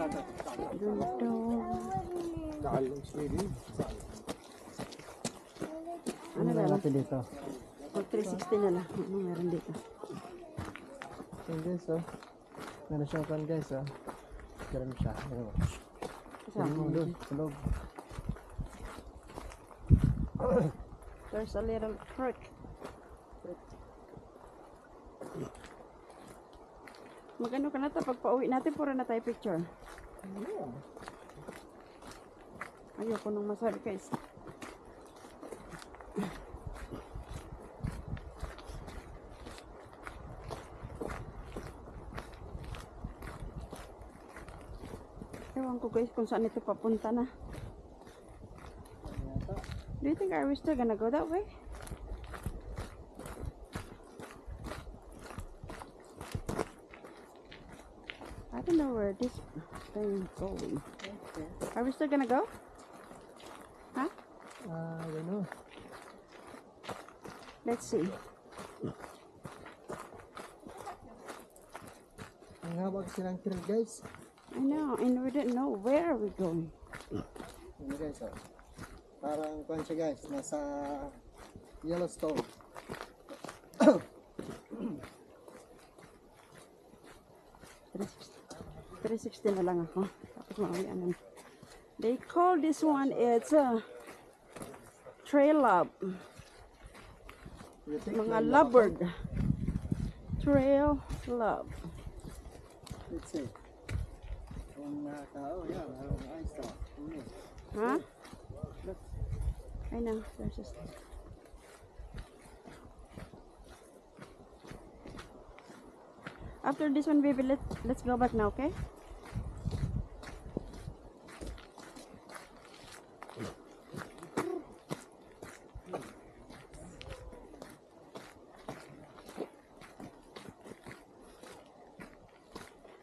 Ganito. Ano na natin dito? O, 360 na lang. Ano meron dito? Ayan guys, oh. Meron siyang kan guys, oh. Meron siya. Ayan, oh. Kasama Ayan mo mo. doon, sa loob. There's a little creek. Magano ka na to? Pag pauwi natin, pura na tayo picture. Ayoko nung masabi guys. Ewan ko guys kung saan ito papunta na. Do you think are we still gonna go that way? I don't know where this thing is going. Are we still gonna go? Huh? I don't know. Let's see. Ang hawak silang trail guys. I know, and we didn't know where are we going. Ano guys, oh. Parang kwan siya guys, nasa Yellowstone. 360 na lang ako. Tapos mauwi ano. They call this one, it's a trail lab. Mga lubbard. Trail lab. Let's see. Kung nakakao, yan. Ang ice to. Huh? I know, there's just... After this one, baby, let's go back now, okay?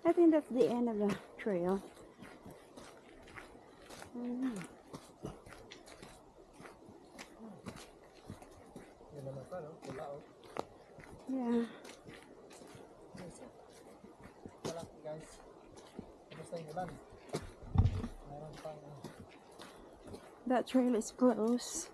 I think that's the end of the trail. Yeah. That trail is close.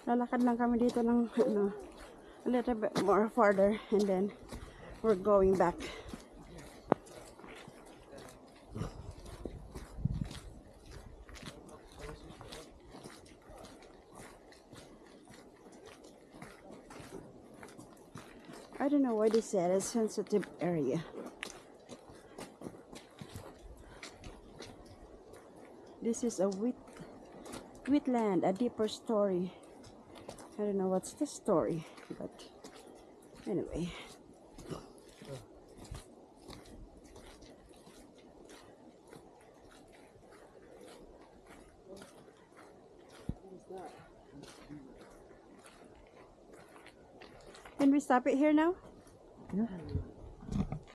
Lalakad lang kami dito ng ano, a little bit more farther and then we're going back. I don't know why they said it's sensitive area. This is a wheatland, a deeper story. I don't know what's the story, but anyway. Can we stop it here now? Yeah.